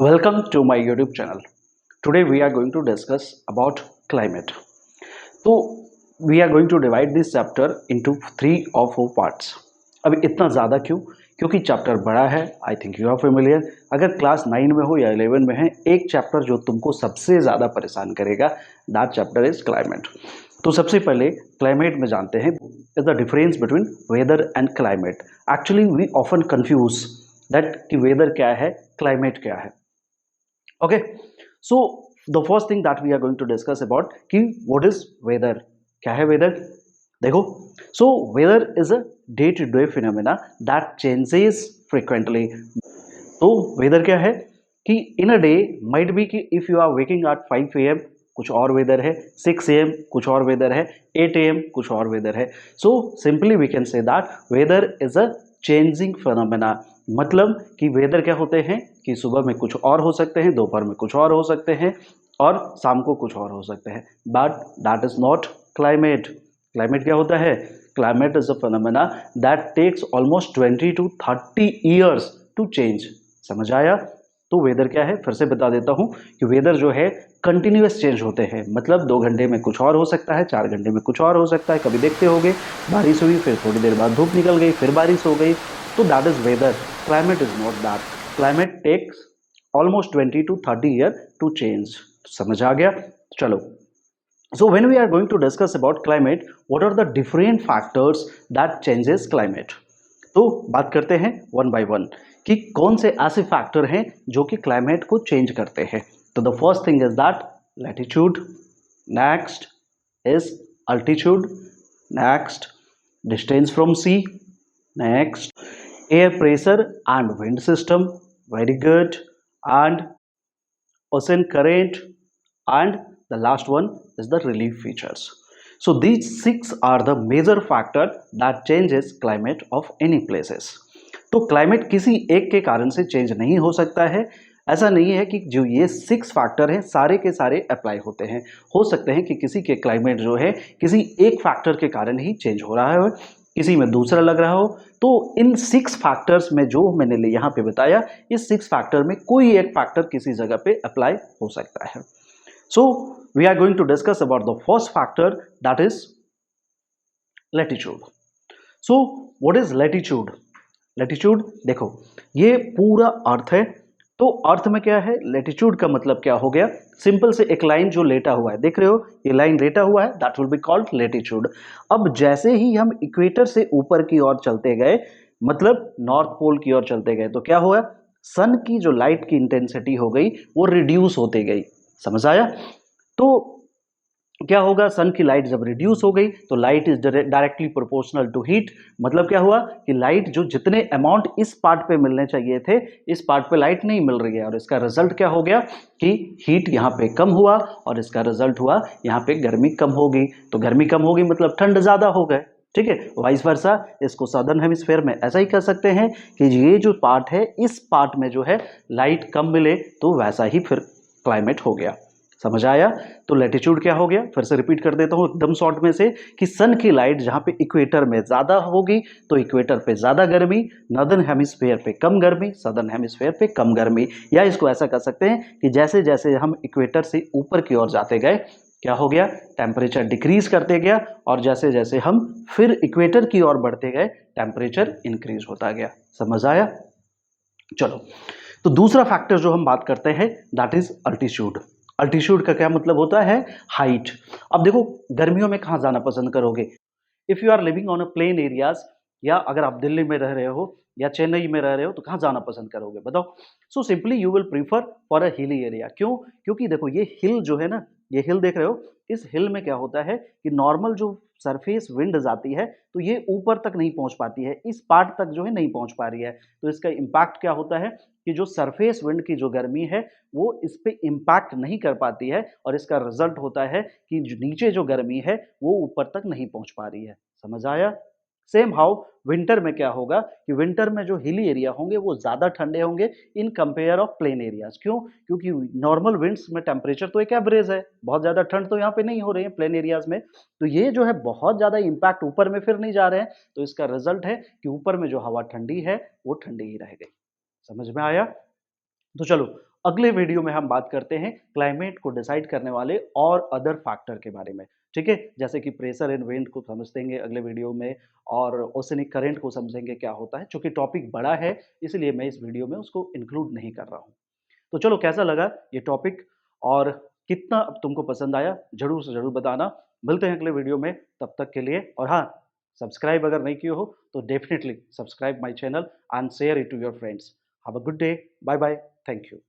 Welcome to my YouTube channel. Today we are going to discuss about climate. तो we are going to divide this chapter into 3 or 4 parts. अभी इतना ज़्यादा क्यों? क्योंकि chapter बड़ा है. I think you are familiar. अगर class 9 में हो या 11 में है, एक चैप्टर जो तुमको सबसे ज़्यादा परेशान करेगा, दैट चैप्टर इज क्लाइमेट. तो सबसे पहले क्लाइमेट में जानते हैं is the difference between weather and climate. Actually we often confuse that कि वेदर क्या है, क्लाइमेट क्या है. Okay, so the first thing that we are going to discuss about कि what is weather. क्या है weather? देखो, so weather is a day to day phenomena that changes frequently. तो weather क्या है कि in a day might be कि if you are waking at 5 a.m. कुछ और वेदर है, 6 a.m. कुछ और वेदर है, 8 a.m. कुछ और वेदर है. So simply we can say that weather is a changing phenomena. मतलब कि वेदर क्या होते हैं कि सुबह में कुछ और हो सकते हैं, दोपहर में कुछ और हो सकते हैं और शाम को कुछ और हो सकते हैं. But that is not climate. Climate क्या होता है? Climate is a phenomena that takes almost 20 to 30 years to change. समझ आया? तो वेदर क्या है फिर से बता देता हूं कि वेदर जो है कंटिन्यूअस चेंज होते हैं. मतलब 2 घंटे में कुछ और हो सकता है, 4 घंटे में कुछ और हो सकता है. कभी देखते होगे बारिश हुई, फिर थोड़ी देर बाद धूप निकल गई, फिर बारिश हो गई. तो that is weather. Climate is not that. Climate takes almost 20 to 30 year to change. समझ आ गया? चलो, so when we are going to discuss about climate, what are the different factors that changes climate? तो बात करते हैं one by one कि कौन से ऐसे फैक्टर हैं जो कि क्लाइमेट को चेंज करते हैं. तो the first thing is that latitude, next is altitude, next distance from sea, next air pressure and wind system, very good, and ocean current, and the last one is the relief features. So these 6 are the major factor that changes climate of any places. तो climate किसी एक के कारण से change नहीं हो सकता है. ऐसा नहीं है कि जो ये 6 फैक्टर हैं सारे के सारे अप्लाई होते हैं. हो सकते हैं कि किसी के क्लाइमेट जो है किसी एक फैक्टर के कारण ही चेंज हो रहा है, किसी में दूसरा लग रहा हो. तो इन 6 फैक्टर्स में जो मैंने यहाँ पे बताया, इस 6 फैक्टर में कोई एक फैक्टर किसी जगह पे अप्लाई हो सकता है. So we are going to discuss about the first factor that is latitude. So what is latitude? Latitude देखो, ये पूरा अर्थ है. तो अर्थ में क्या है, लैटिट्यूड का मतलब क्या हो गया? सिंपल से एक लाइन जो लेटा हुआ है, देख रहे हो ये लाइन लेटा हुआ है, that will be called latitude. अब जैसे ही हम इक्वेटर से ऊपर की ओर चलते गए, मतलब नॉर्थ पोल की ओर चलते गए, तो क्या हुआ? सन की जो लाइट की इंटेंसिटी हो गई वो रिड्यूस होती गई. समझ आया? तो क्या होगा? सन की लाइट जब रिड्यूस हो गई तो light is directly proportional to heat. मतलब क्या हुआ कि लाइट जो जितने अमाउंट इस पार्ट पे मिलने चाहिए थे, इस पार्ट पे लाइट नहीं मिल रही है, और इसका रिजल्ट क्या हो गया कि हीट यहाँ पे कम हुआ, और इसका रिजल्ट हुआ यहाँ पे गर्मी कम होगी. तो गर्मी कम होगी मतलब ठंड ज्यादा हो गए. ठीक है, वाइस वर्सा इसको सदर्न हेमिस्फेयर में ऐसा ही कह सकते हैं कि ये जो पार्ट है, इस पार्ट में जो है लाइट कम मिले तो वैसा ही फिर क्लाइमेट हो गया. समझ आया? तो लैटिट्यूड क्या हो गया? फिर से रिपीट कर देता हूं एकदम शॉर्ट में से कि सन की लाइट जहां पे इक्वेटर में ज्यादा होगी तो इक्वेटर पे ज्यादा गर्मी, नॉर्दर्न हेमिस्फीयर पे कम गर्मी, सदर्न हेमिस्फीयर पे कम गर्मी. या इसको ऐसा कह सकते हैं कि जैसे जैसे हम इक्वेटर से ऊपर की ओर जाते गए, क्या हो गया? टेम्परेचर डिक्रीज करते गया, और जैसे जैसे हम फिर इक्वेटर की ओर बढ़ते गए, टेम्परेचर इंक्रीज होता गया. समझ आया? चलो, तो दूसरा फैक्टर जो हम बात करते हैं दैट इज अल्टीट्यूड. अल्टीट्यूड का क्या मतलब होता है? हाइट. अब देखो, गर्मियों में कहाँ जाना पसंद करोगे? If you are living on a plain areas, या अगर आप दिल्ली में रह रहे हो या चेन्नई में रह रहे हो, तो कहाँ जाना पसंद करोगे बताओ? So simply you will prefer for a hilly area. क्यों? क्योंकि देखो ये हिल जो है ना, ये हिल देख रहे हो, इस हिल में क्या होता है कि नॉर्मल जो सरफेस विंड जाती है तो ये ऊपर तक नहीं पहुंच पाती है, इस पार्ट तक जो है नहीं पहुंच पा रही है. तो इसका इम्पैक्ट क्या होता है कि जो सरफेस विंड की जो गर्मी है वो इस पे इम्पैक्ट नहीं कर पाती है, और इसका रिजल्ट होता है कि जो नीचे जो गर्मी है वो ऊपर तक नहीं पहुंच पा रही है. समझ आया? सेम हाउ विंटर में क्या होगा कि विंटर में जो हिली एरिया होंगे वो ज्यादा ठंडे होंगे in compare of plain areas. क्यों? क्योंकि नॉर्मल विंड्स में टेम्परेचर तो एक एवरेज है, बहुत ज्यादा ठंड तो यहाँ पे नहीं हो रही है प्लेन एरियाज में. तो ये जो है बहुत ज्यादा इंपैक्ट ऊपर में फिर नहीं जा रहे हैं. तो इसका रिजल्ट है कि ऊपर में जो हवा ठंडी है वो ठंडी ही रह गई. समझ में आया? तो चलो, अगले वीडियो में हम बात करते हैं क्लाइमेट को डिसाइड करने वाले और अदर फैक्टर के बारे में। ठीक है, जैसे कि प्रेशर एंड विंड को समझेंगे अगले वीडियो में, और ओशनिक करंट को समझेंगे क्या होता है। चूंकि टॉपिक बड़ा है इसलिए मैं इस वीडियो में उसको इंक्लूड नहीं कर रहा हूँ। तो चलो, कैसा लगा ये टॉपिक और कितना तुमको पसंद आया, ज़रूर से ज़रूर बताना। मिलते हैं अगले वीडियो में, तब तक के लिए। और हाँ, सब्सक्राइब अगर नहीं किए हो तो definitely subscribe my channel and share it to your friends. Have a good day. Bye bye. Thank you.